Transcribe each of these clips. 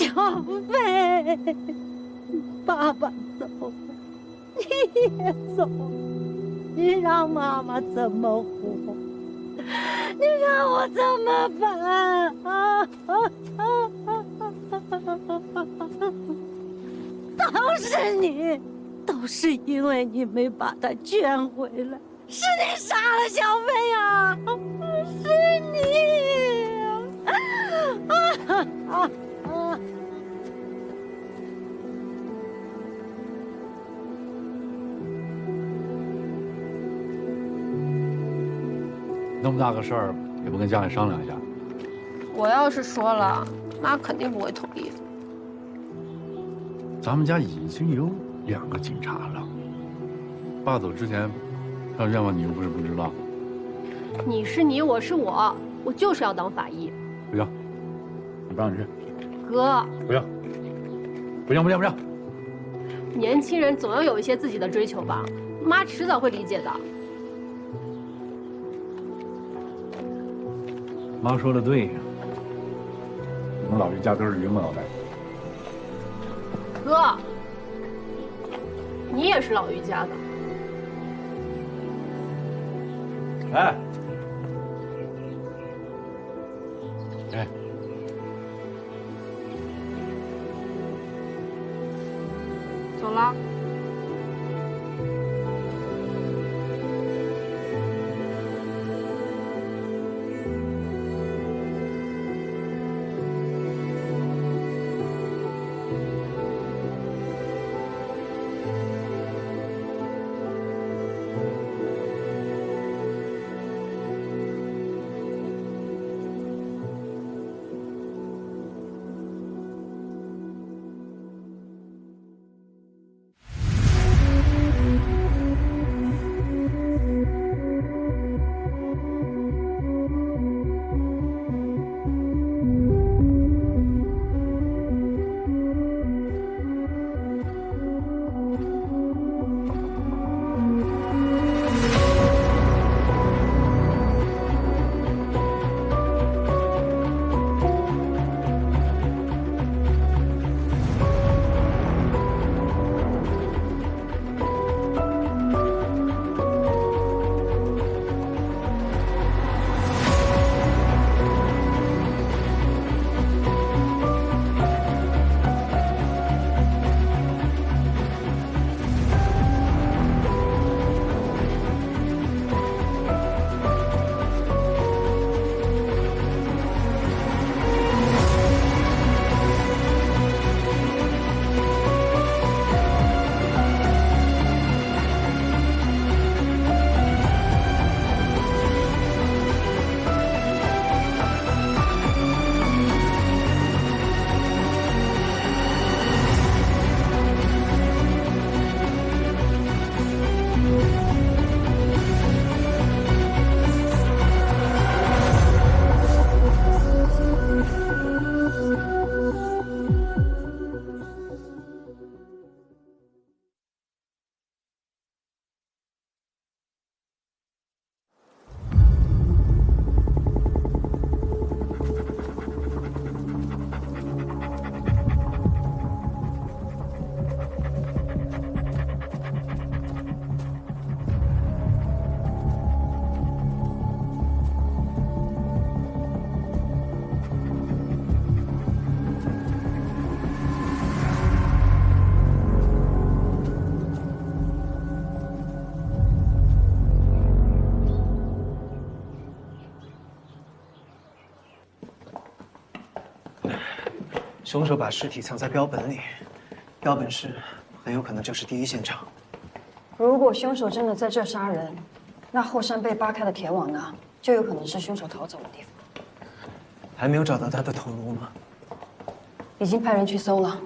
小飞，爸爸走了，你也走，你让妈妈怎么活？你让我怎么办啊？都是你，都是因为你没把他圈回来，是你杀了小飞啊！是你！那么大个事儿，也不跟家里商量一下？我要是说了，妈肯定不会同意的。咱们家已经有2个警察了。爸走之前，要愿望你又不是不知道。你是你，我是我，我就是要当法医。不要，我不让你去。哥，不要，不要，不要，不要。年轻人总要有一些自己的追求吧，妈迟早会理解的。妈说的对呀，我们老于家都是榆木脑袋。哥，你也是老于家的。哎，哎，走了。凶手把尸体藏在标本里，标本室很有可能就是第一现场。如果凶手真的在这杀人，那后山被扒开的铁网呢，就有可能是凶手逃走的地方。还没有找到他的头颅吗？已经派人去搜了。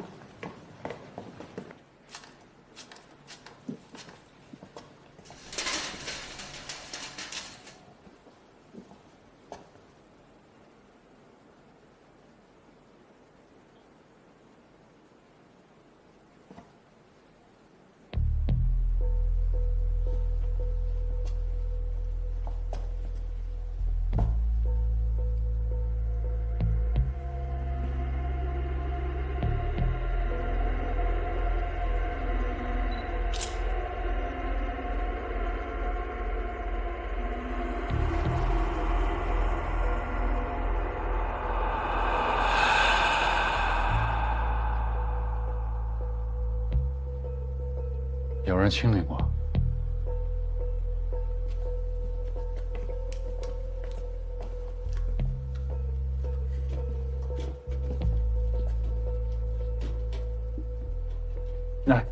有人清理过。来。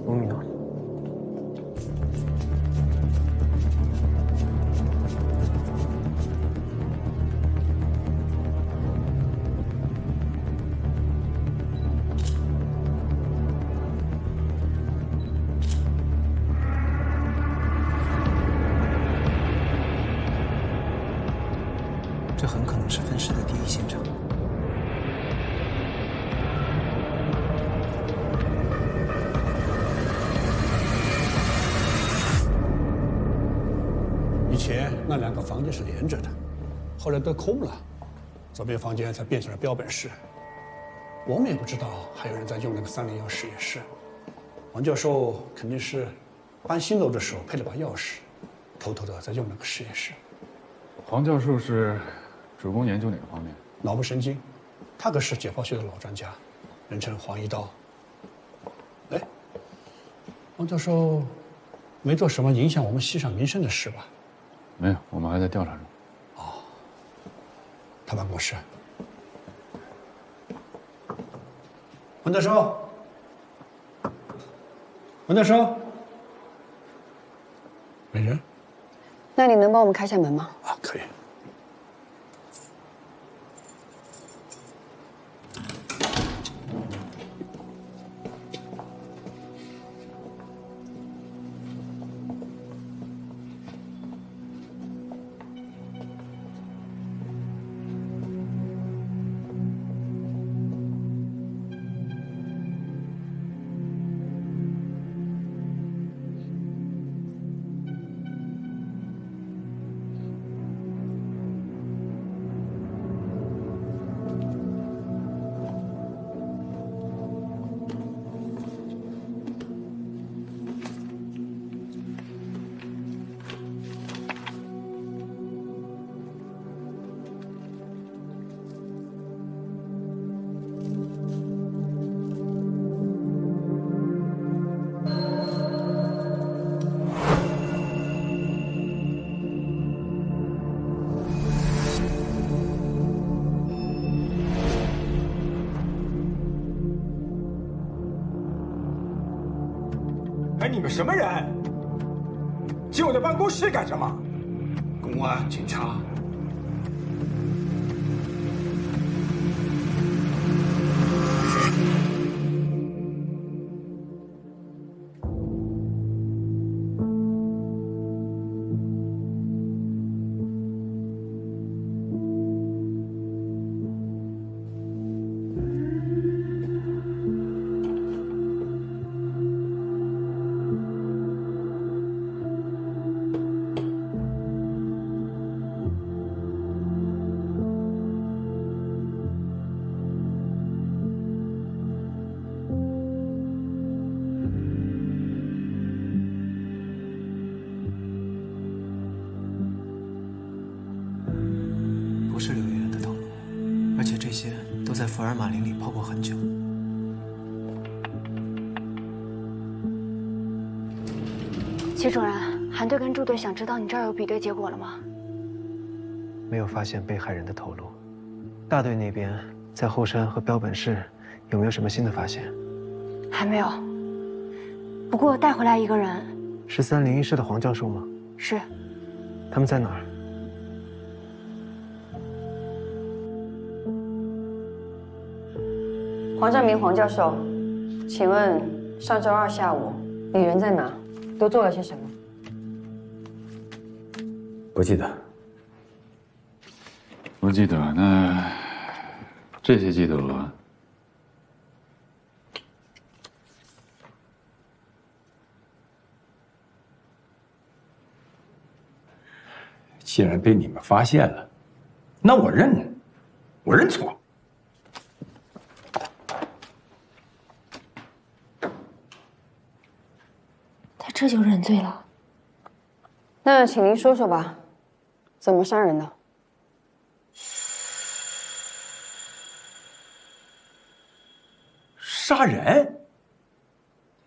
吴敏呢？这很可能是分尸的第一现场。 以前那2个房间是连着的，后来都空了，左边房间才变成了标本室。我们也不知道还有人在用那个301实验室。王教授肯定是搬新楼的时候配了把钥匙，偷偷的在用那个实验室。黄教授是主攻研究哪个方面？脑部神经，他可是解剖学的老专家，人称黄一刀。哎，王教授没做什么影响我们系上名声的事吧？ 没有，我们还在调查中。他办公室。文教授，文教授，没人那你能帮我们开下门吗？啊？可以。你们什么人？进我的办公室干什么？公安警察。不是刘媛媛的头颅，而且这些都在福尔马林里泡过很久。齐主任，韩队跟祝队想知道你这儿有比对结果了吗？没有发现被害人的头颅。大队那边在后山和标本室有没有什么新的发现？还没有。不过带回来一个人，是301室的黄教授吗？是。他们在哪儿？黄占明黄教授，请问上周二下午你人在哪？都做了些什么？不记得。不记得，那这些记得了。既然被你们发现了，那我认错。他这就认罪了。那请您说说吧，怎么杀人的？杀人？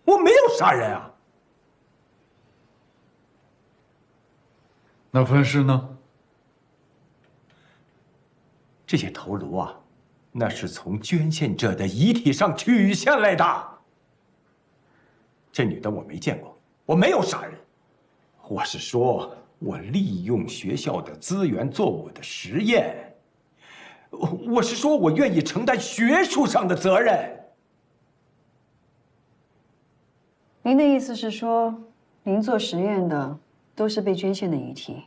我没有杀人啊！那分尸呢？这些头颅啊，那是从捐献者的遗体上取下来的。这女的我没见过，我没有杀人。我是说，我利用学校的资源做我的实验。我是说，我愿意承担学术上的责任。您的意思是说，您做实验的都是被捐献的遗体？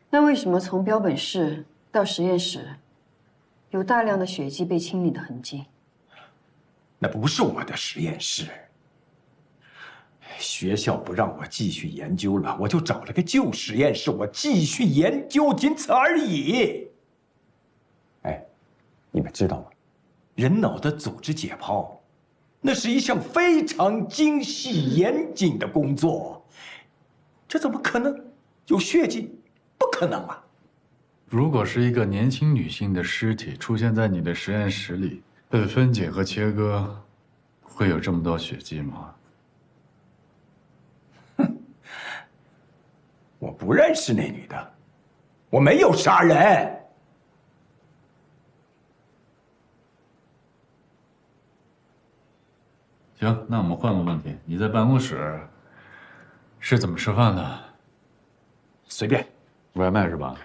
那为什么从标本室到实验室，有大量的血迹被清理的痕迹？那不是我的实验室。学校不让我继续研究了，我就找了个旧实验室，我继续研究，仅此而已。哎，你们知道吗？人脑的组织解剖，那是一项非常精细严谨的工作，这怎么可能有血迹？不可能啊！如果是一个年轻女性的尸体出现在你的实验室里，被分解和切割，会有这么多血迹吗？我不认识那女的，我没有杀人。行，那我们换个问题，你在办公室是怎么吃饭的？随便，外卖是吧？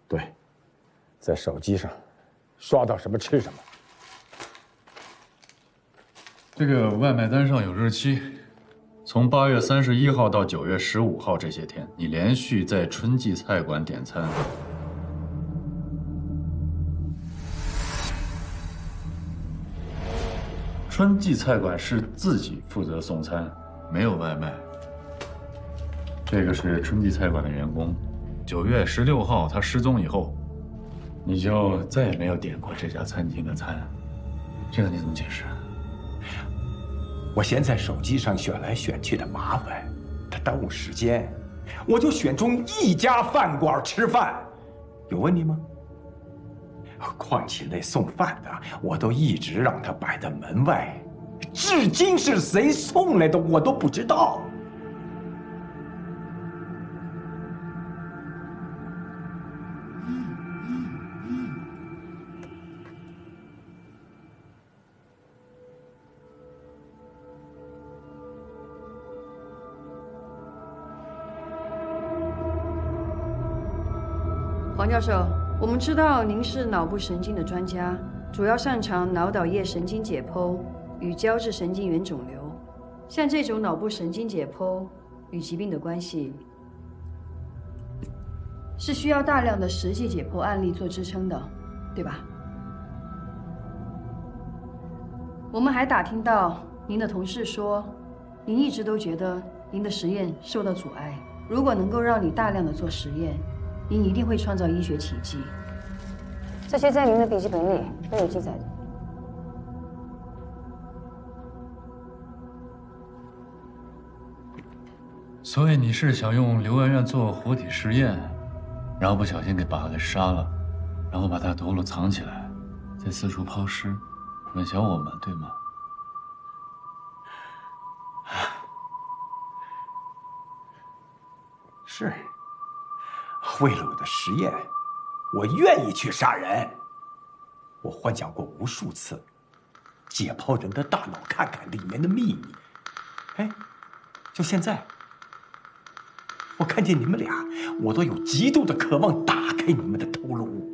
对，在手机上刷到什么吃什么。这个外卖单上有日期，从8月31号到9月15号这些天，你连续在春季菜馆点餐。春季菜馆是自己负责送餐，没有外卖。这个是春季菜馆的员工。9月16号他失踪以后，你就再也没有点过这家餐厅的餐，这个你怎么解释？我嫌在手机上选来选去的麻烦，它耽误时间，我就选中一家饭馆吃饭，有问题吗？况且那送饭的，我都一直让他摆在门外，至今是谁送来的我都不知道。黄教授，我们知道您是脑部神经的专家，主要擅长脑岛叶神经解剖与胶质神经元肿瘤。像这种脑部神经解剖与疾病的关系，是需要大量的实际解剖案例做支撑的，对吧？我们还打听到您的同事说，您一直都觉得您的实验受到阻碍。如果能够让你大量的做实验，您一定会创造医学奇迹。这些在您的笔记本里都有记载的。所以你是想用刘媛媛做活体实验，然后不小心把她给杀了，然后把她头颅藏起来，再四处抛尸，混淆我们，对吗？是，为了我的实验，我愿意去杀人。我幻想过无数次，解剖人的大脑，看看里面的秘密。哎，就现在，我看见你们俩，我都有极度的渴望打开你们的头颅。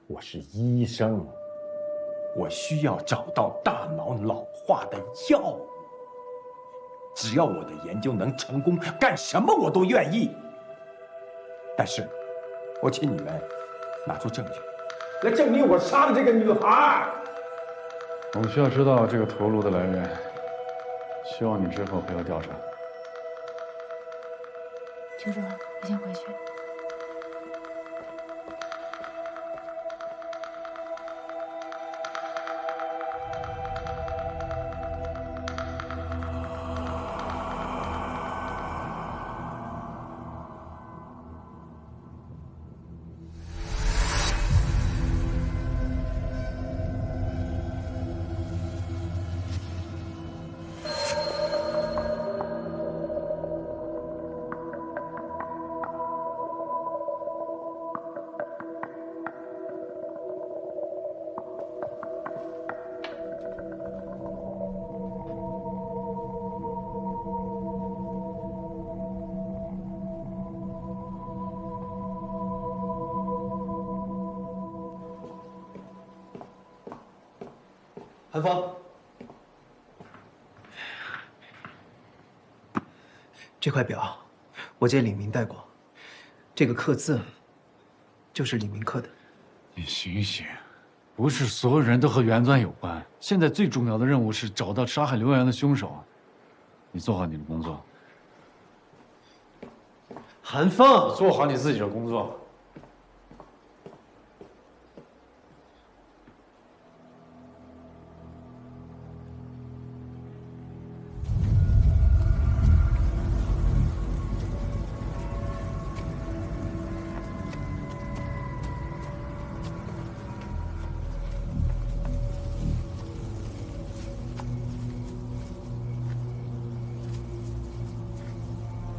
我是医生，我需要找到大脑老化的药物。只要我的研究能成功，干什么我都愿意。但是，我请你们拿出证据，来证明我杀了这个女孩。我们需要知道这个头颅的来源，希望你之后配合调查。邱主任，我先回去。韩芳，这块表我借李明带过，这个刻字就是李明刻的。你醒醒，不是所有人都和原钻有关。现在最重要的任务是找到杀害刘媛媛的凶手。你做好你的工作。韩芳，做好你自己的工作。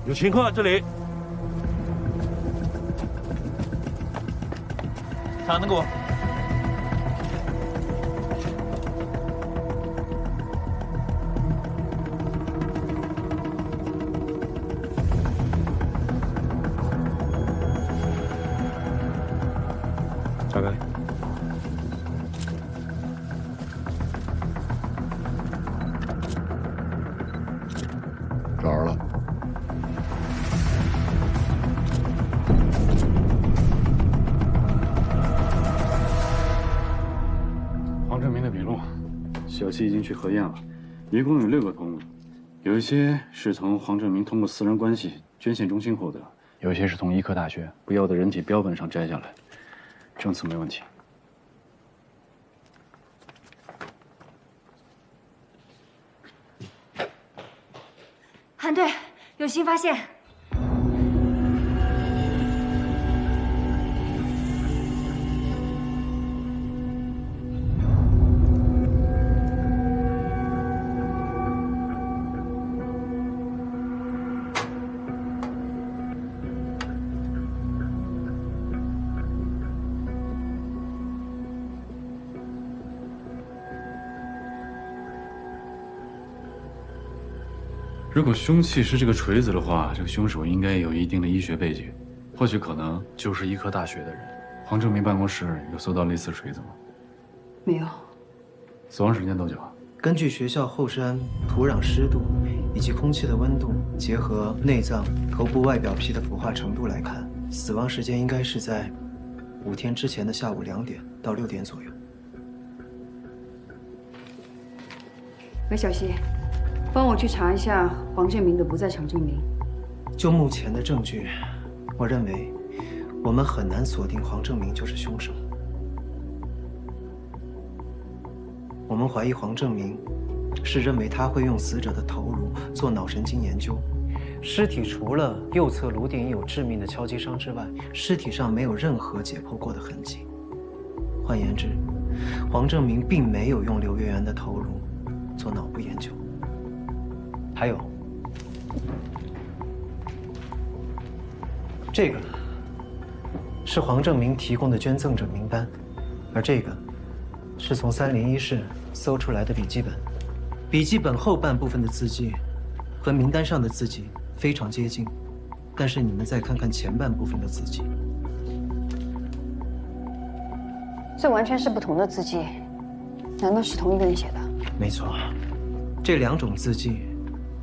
有情况，这里。查那个我。大概。找着了。黄正明的笔录，小七已经去核验了，一共有6个头颅，有一些是从黄正明通过私人关系捐献中心获得，有一些是从医科大学不要的人体标本上摘下来，证词没问题。韩队，有新发现。如果凶器是这个锤子的话，这个凶手应该有一定的医学背景。或许可能就是医科大学的人。黄正明办公室有搜到类似锤子吗？没有。死亡时间多久啊？根据学校后山土壤湿度以及空气的温度，结合内脏、头部外表皮的腐化程度来看，死亡时间应该是在5天之前的下午2点到6点左右。喂，小西，帮我去查一下黄正明的不在场证明。就目前的证据，我认为我们很难锁定黄正明就是凶手。我们怀疑黄正明是认为他会用死者的头颅做脑神经研究。尸体除了右侧颅顶有致命的敲击伤之外，尸体上没有任何解剖过的痕迹。换言之，黄正明并没有用刘媛媛的头颅做脑部研究。还有，这个是黄正明提供的捐赠者名单，而这个是从301室搜出来的笔记本。笔记本后半部分的字迹和名单上的字迹非常接近，但是你们再看看前半部分的字迹，这完全是不同的字迹，难道是同一个人写的？没错，这2种字迹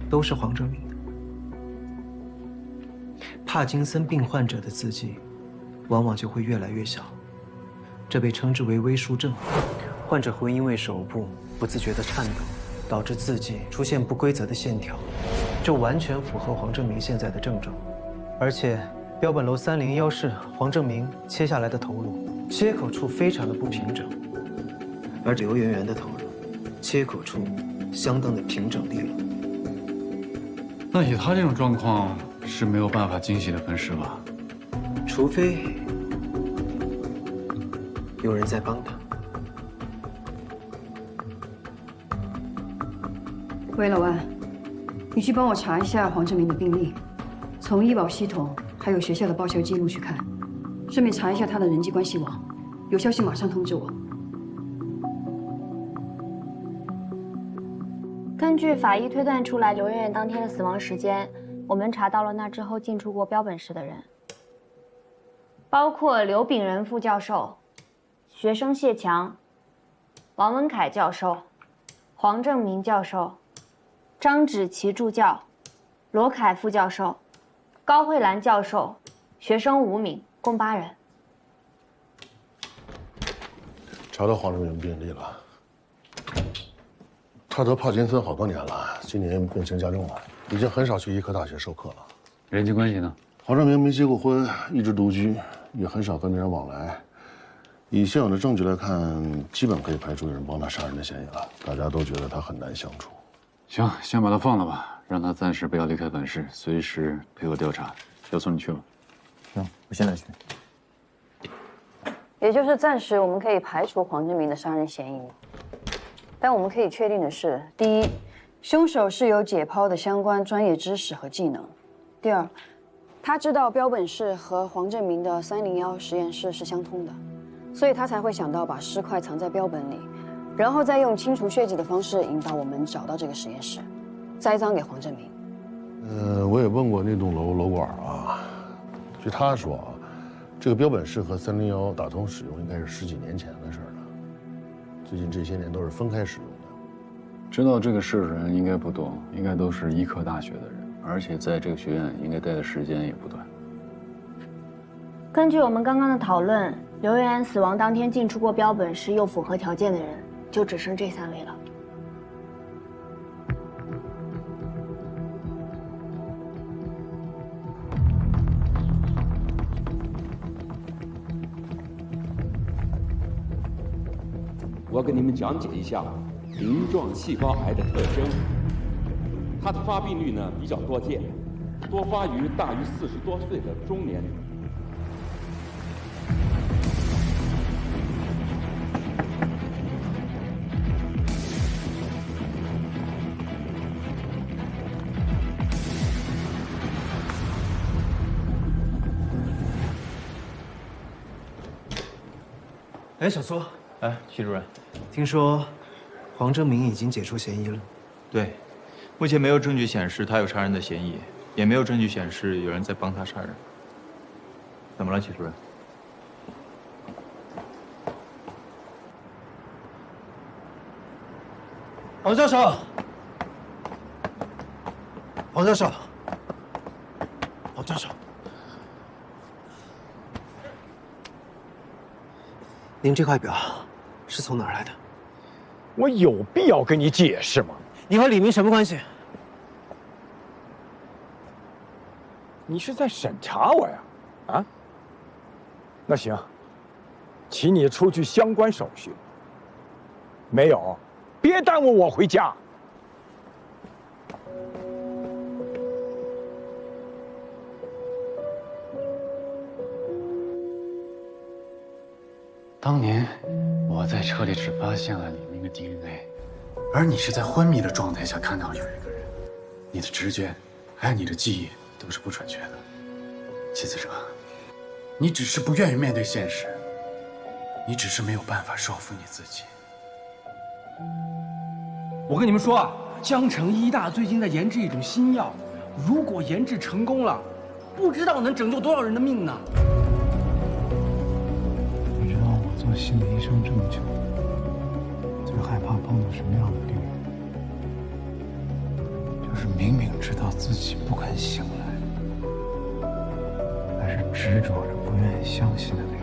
都是黄正明的。帕金森病患者的字迹往往就会越来越小，这被称之为微疏症。患者会因为手部不自觉的颤抖，导致字迹出现不规则的线条，这完全符合黄正明现在的症状。而且标本楼301室黄正明切下来的头颅切口处非常的不平整，而刘媛媛的头颅切口处相当的平整利落。那以他这种状况是没有办法精细的分尸吧？除非有人在帮他。喂，老万，你去帮我查一下黄正明的病历，从医保系统还有学校的报销记录去看，顺便查一下他的人际关系网，有消息马上通知我。根据法医推断出来刘媛媛当天的死亡时间，我们查到了那之后进出过标本室的人，包括刘炳仁副教授、学生谢强、王文凯教授、黄正明教授、张芷琪助教、罗凯副教授、高慧兰教授、学生吴敏，共8人。查到黄正明病历了，他得帕金森好多年了，今年病情加重了，已经很少去医科大学授课了。人际关系呢？黄正明没结过婚，一直独居，也很少跟别人往来。以现有的证据来看，基本可以排除有人帮他杀人的嫌疑了。大家都觉得他很难相处。行，先把他放了吧，让他暂时不要离开本市，随时配合调查。小宋，你去吧。行，我现在去。也就是暂时我们可以排除黄正明的杀人嫌疑，但我们可以确定的是：第一，凶手是有解剖的相关专业知识和技能；第二，他知道标本室和黄正明的301实验室是相通的，所以他才会想到把尸块藏在标本里，然后再用清除血迹的方式引导我们找到这个实验室，栽赃给黄正明。我也问过那栋楼管啊，据他说啊，这个标本室和301打通使用应该是10几年前的事了，最近这些年都是分开使用的。知道这个事的人应该不多，应该都是医科大学的人，而且在这个学院应该待的时间也不短。根据我们刚刚的讨论，刘媛媛死亡当天进出过标本室又符合条件的人，就只剩这3位了。我给你们讲解一下鳞状细胞癌的特征。它的发病率呢比较多见，多发于大于40多岁的中年人。哎，小苏，哎，徐主任，听说黄正明已经解除嫌疑了。对，目前没有证据显示他有杀人的嫌疑，也没有证据显示有人在帮他杀人。怎么了，齐主任？王教授，王教授，王教授，您这块表是从哪儿来的？我有必要跟你解释吗？你和李明什么关系？你是在审查我呀？啊？那行，请你出具相关手续。没有，别耽误我回家。当年我在车里只发现了李明的 DNA， 而你是在昏迷的状态下看到有一个人，你的直觉还有你的记忆都是不准确的。齐子哲，你只是不愿意面对现实，你只是没有办法说服你自己。我跟你们说啊，江城医大最近在研制一种新药，如果研制成功了，不知道能拯救多少人的命呢。你知道我做心理医生这么久，最害怕碰到什么样的病人？就是明明知道自己不肯醒来，但是执着着不愿意相信的那种。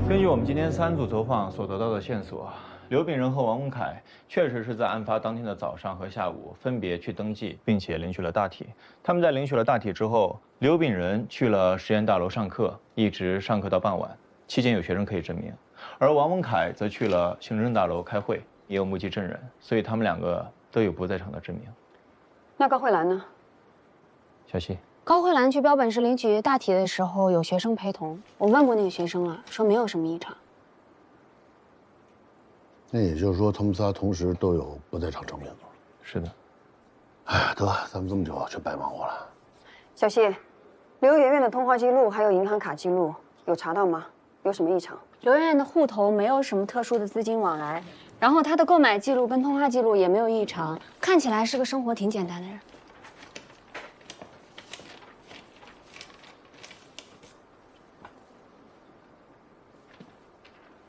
根据我们今天3组走访所得到的线索，刘炳仁和王文凯确实是在案发当天的早上和下午分别去登记，并且领取了大体。他们在领取了大体之后，刘炳仁去了实验大楼上课，一直上课到傍晚，期间有学生可以证明；而王文凯则去了行政大楼开会，也有目击证人，所以他们2个都有不在场的证明。那高慧兰呢？小希。高慧兰去标本室领取大体的时候，有学生陪同。我问过那个学生了，说没有什么异常。那也就是说，他们仨同时都有不在场证明。是的。哎，得，咱们这么久全白忙活了。小希，刘媛媛的通话记录还有银行卡记录有查到吗？有什么异常？刘媛媛的户头没有什么特殊的资金往来，然后她的购买记录跟通话记录也没有异常，看起来是个生活挺简单的人。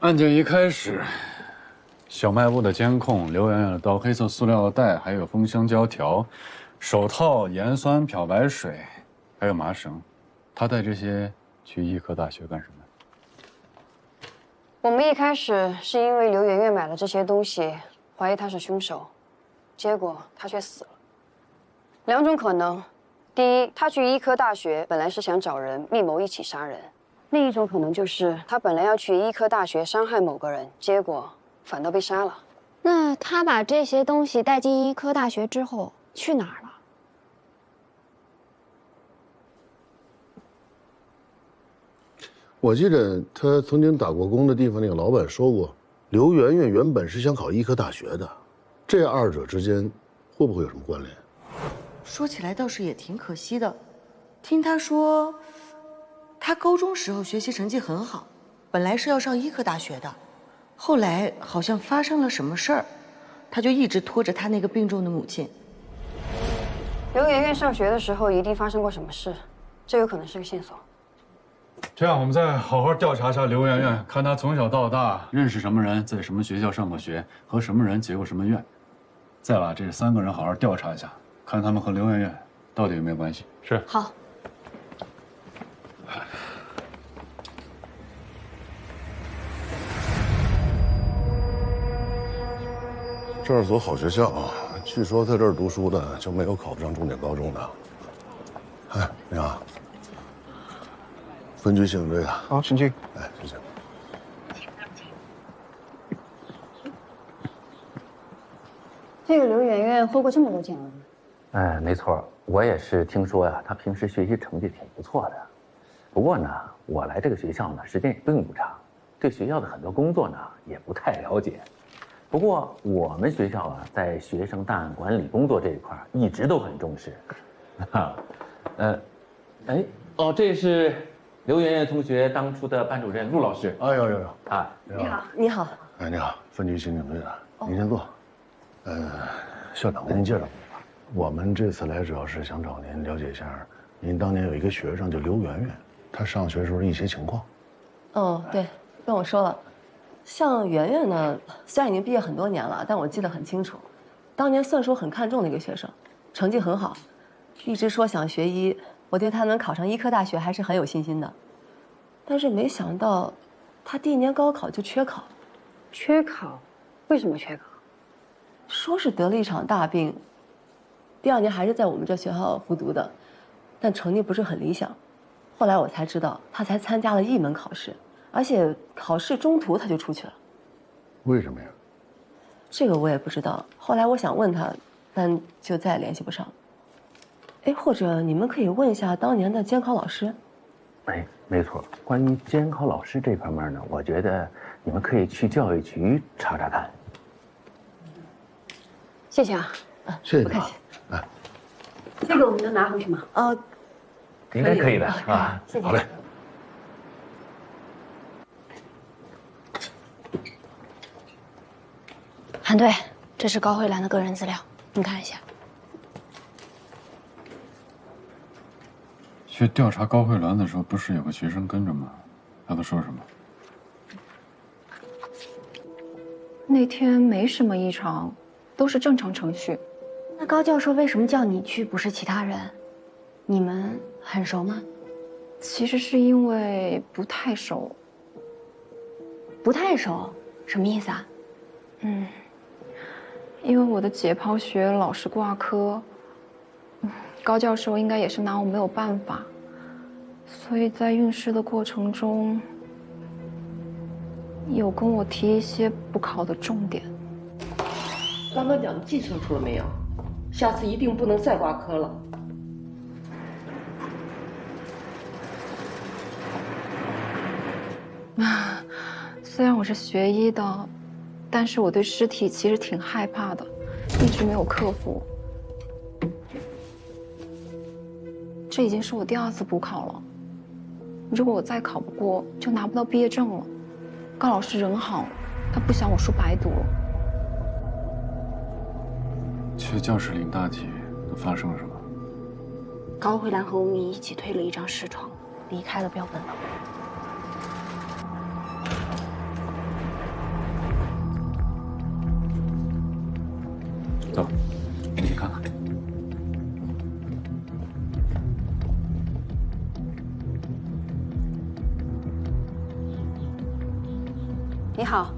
案件一开始，小卖部的监控，刘媛媛的刀、黑色塑料袋，还有封箱胶条、手套、盐酸、漂白水，还有麻绳。她带这些去医科大学干什么？我们一开始是因为刘媛媛买了这些东西，怀疑她是凶手，结果她却死了。2种可能：第一，她去医科大学本来是想找人密谋一起杀人；另一种可能就是她本来要去医科大学伤害某个人，结果反倒被杀了。那她把这些东西带进医科大学之后去哪儿了？我记得他曾经打过工的地方，那个老板说过，刘媛媛原本是想考医科大学的，这2者之间会不会有什么关联？说起来倒是也挺可惜的。听他说，他高中时候学习成绩很好，本来是要上医科大学的，后来好像发生了什么事儿，他就一直拖着他那个病重的母亲。刘媛媛上学的时候一定发生过什么事，这有可能是个线索。这样，我们再好好调查一下刘媛媛，看她从小到大认识什么人，在什么学校上过学，和什么人结过什么怨，再把这3个人好好调查一下，看他们和刘媛媛到底有没有关系。是。好。这是所好学校，据说在这儿读书的就没有考不上重点高中的。哎，你好。分局刑警队的。好，请进。哎，谢谢。这个刘媛媛获过这么多奖了。哎，没错，我也是听说呀，她平时学习成绩挺不错的。不过呢，我来这个学校呢，时间也并不长，对学校的很多工作呢也不太了解。不过我们学校啊，在学生档案管理工作这一块一直都很重视，哈，哎，哦，这是刘媛媛同学当初的班主任陆老师。哎呦呦呦！啊，你好，你好。哎，你好，分局刑警队的，您先坐。校长跟您介绍过吧？我们这次来主要是想找您了解一下，您当年有一个学生叫刘媛媛，她上学时候的一些情况。哦，对，跟我说了。像圆圆呢，虽然已经毕业很多年了，但我记得很清楚，当年算是我很看重的一个学生，成绩很好，一直说想学医，我对他能考上医科大学还是很有信心的。但是没想到，他第一年高考就缺考。缺考？为什么缺考？说是得了一场大病，第2年还是在我们这学校复读的，但成绩不是很理想。后来我才知道，他才参加了一门考试。而且考试中途他就出去了，为什么呀？这个我也不知道。后来我想问他，但就再也联系不上。哎，或者你们可以问一下当年的监考老师。哎，没错。关于监考老师这方面呢，我觉得你们可以去教育局查查看。谢谢啊，谢谢。不客气。哎，这个我们能拿回去吗？应该可以的啊。谢谢。好嘞。韩队，这是高慧兰的个人资料，你看一下。去调查高慧兰的时候，不是有个学生跟着吗？他都说什么？那天没什么异常，都是正常程序。那高教授为什么叫你去，不是其他人？你们很熟吗？其实是因为不太熟。不太熟？什么意思啊？因为我的解剖学老是挂科，高教授应该也是拿我没有办法，所以在运试的过程中，有跟我提一些补考的重点。刚刚讲的记清楚了没有？下次一定不能再挂科了。虽然我是学医的，但是我对尸体其实挺害怕的，一直没有克服。这已经是我第2次补考了，如果我再考不过，就拿不到毕业证了。高老师人好，他不想我书白读。去教室领大体都发生了什么？高慧兰和吴敏一起推了一张尸床，离开了标本楼。走，你看看。你好，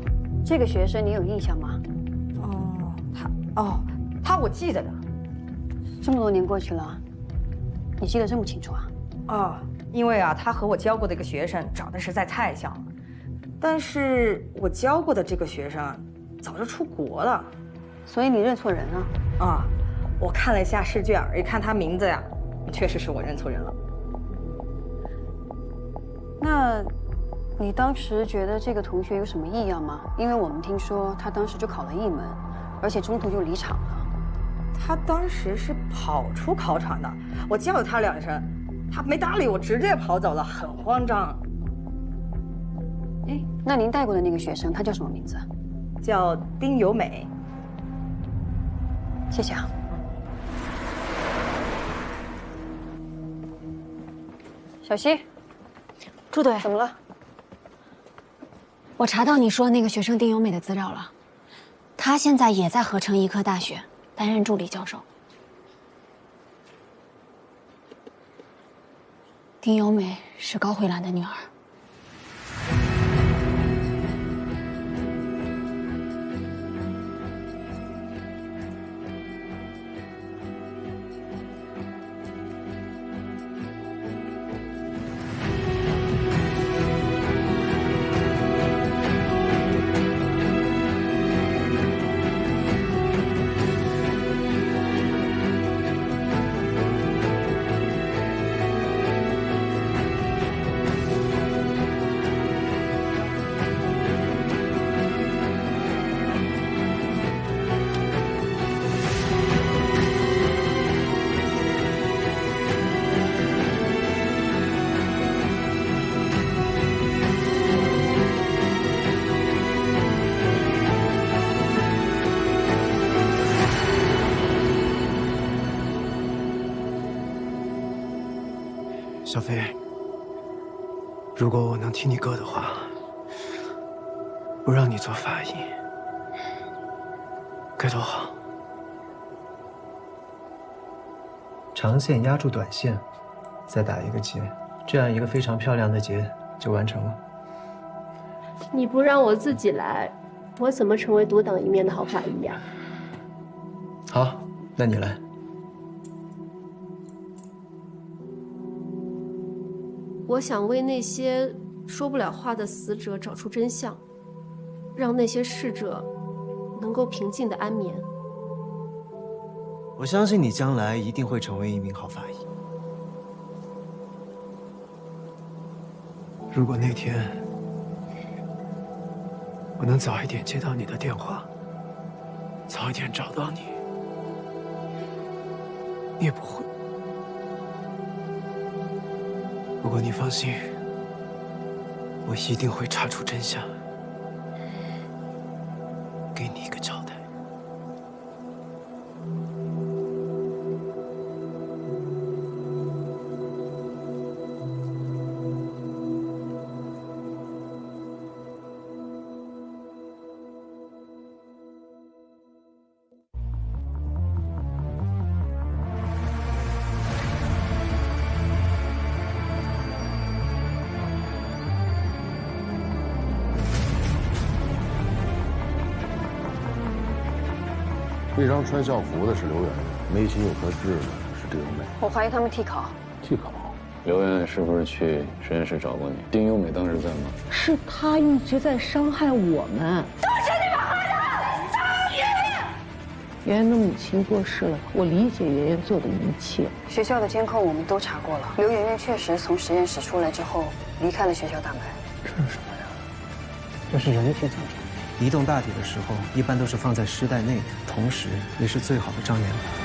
这个学生你有印象吗？他我记得的。这么多年过去了，你记得这么清楚啊？因为他和我教过的一个学生长得实在太像了，但是我教过的这个学生早就出国了，所以你认错人了？我看了一下试卷，一看他名字呀，确实是我认错人了。那，你当时觉得这个同学有什么异样吗？因为我们听说他当时就考了1门，而且中途就离场了。他当时是跑出考场的，我叫了他2声，他没搭理我，直接跑走了，很慌张。哎，那您带过的那个学生，他叫什么名字？叫丁由美。谢谢啊。小溪，朱队，怎么了？我查到你说那个学生丁由美的资料了，她现在也在合成医科大学担任助理教授。丁由美是高慧兰的女儿。小飞，如果我能替你哥的话，不让你做法医，该多好。长线压住短线，再打一个结，这样一个非常漂亮的结就完成了。你不让我自己来，我怎么成为独当一面的好法医呀？好，那你来。我想为那些说不了话的死者找出真相，让那些逝者能够平静的安眠。我相信你将来一定会成为一名好法医。如果那天我能早一点接到你的电话，早一点找到你，你也不会。不过你放心，我一定会查出真相，给你一个交代。那张穿校服的是刘媛，眉心有颗痣的是丁优美。我怀疑他们替考。替考？刘媛是不是去实验室找过你？丁优美当时在吗？是他一直在伤害我们。都是你们害的！张宇！圆圆的母亲过世了，我理解圆圆做的一切。学校的监控我们都查过了，刘媛媛确实从实验室出来之后离开了学校大门。这是什么呀？这是人体组织。移动大体的时候，一般都是放在尸袋内的，同时也是最好的障眼法。